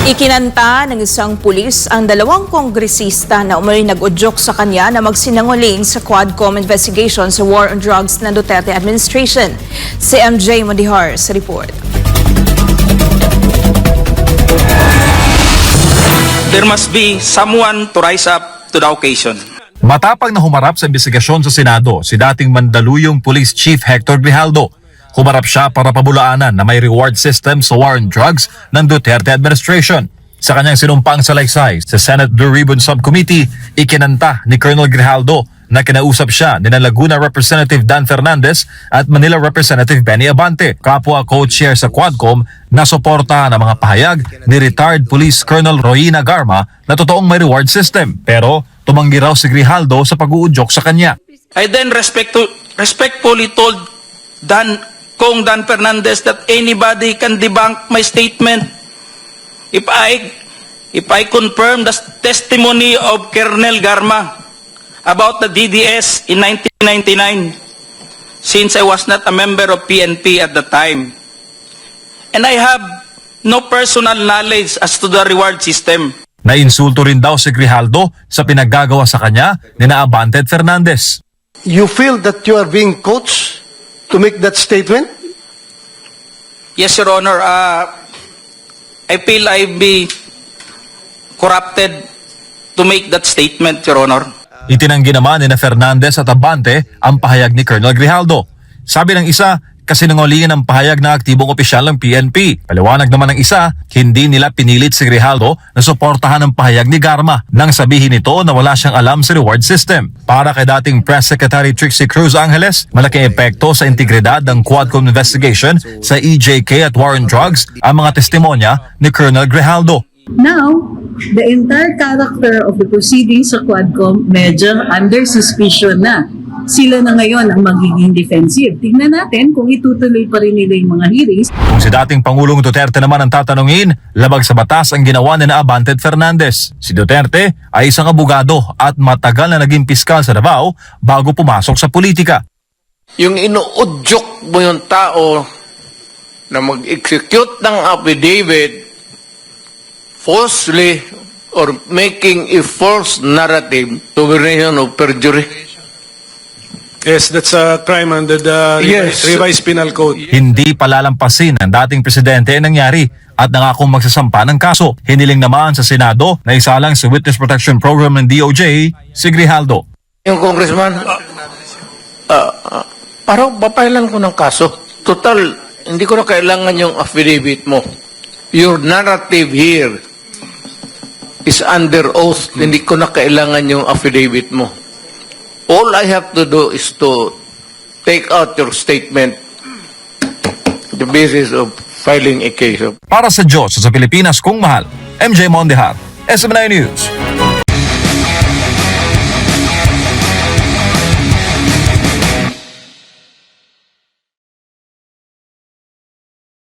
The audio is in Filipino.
Ikinanta ng isang pulis ang dalawang kongresista na umano'y nag-udyok sa kanya na magsinungaling sa Quadcom investigation sa war on drugs ng Duterte administration. Si MJ Mondihar sa report. There must be someone to rise up to the occasion. Matapang na humarap sa investigasyon sa Senado si dating Mandaluyong Police Chief Hector Grijaldo. Humarap siya para pabulaanan na may reward system sa war on drugs ng Duterte administration. Sa kanyang sinumpang salaysay sa Senate Blue Ribbon Subcommittee, ikinanta ni Colonel Grijaldo na kinausap siya ni Laguna Representative Dan Fernandez at Manila Representative Benny Abante, kapwa co-chair sa Quadcom, na suportahan ang mga pahayag ni retired Police Colonel Royina Garma na totoong may reward system. Pero tumanggi raw si Grijaldo sa pag-uudyok sa kanya. I then respectfully told Kong Dan Fernandez that anybody can debunk my statement if I confirm the testimony of Colonel Garma about the DDS in 1999, since I was not a member of PNP at the time. And I have no personal knowledge as to the reward system. Nainsulto rin daw si Grijaldo sa pinaggagawa sa kanya ni Abante at Fernandez. You feel that you are being coached to make that statement? Yes, Your Honor. I feel I've been corrupted to make that statement, Your Honor. Itinanggi naman ni Fernandez at Abante ang pahayag ni Colonel Grijaldo. Sabi ng isa, kasinungalingan ang pahayag ng aktibong opisyal ng PNP. Paliwanag naman ng isa, hindi nila pinilit si Grijaldo na suportahan ang pahayag ni Garma nang sabihin nito na wala siyang alam sa reward system. Para kay dating Press Secretary Trixie Cruz Angeles, malaking epekto sa integridad ng Quadcom investigation sa EJK at war on drugs ang mga testimonya ni Colonel Grijaldo. Now, the entire character of the proceedings sa Quadcom medyo under suspicion na. Sila na ngayon ang magiging defensive. Tingnan natin kung itutuloy pa rin nila yung mga hearings. Kung si dating Pangulong Duterte naman ang tatanungin, labag sa batas ang ginawa ni Abante at Fernandez. Si Duterte ay isang abogado at matagal na naging piskal sa Davao bago pumasok sa politika. Yung inuudyok mo yung tao na mag-execute ng affidavit falsely or making a false narrative to violation of perjury. Yes, that's a crime under the revised penal code. Hindi palalampasin ng dating presidente ang nangyari at nangakong magsasampa ng kaso. Hiniling naman sa Senado na isalang sa Witness Protection Program ng DOJ si Grijaldo. Yung congressman, parang papailan ko ng kaso. Total, hindi ko na kailangan yung affidavit mo. Your narrative here is under oath. Hindi ko na kailangan yung affidavit mo. All I have to do is to take out your statement, the basis of filing a case. Para sa Diyos sa Pilipinas kung mahal, MJ Mondihar, SMNI News.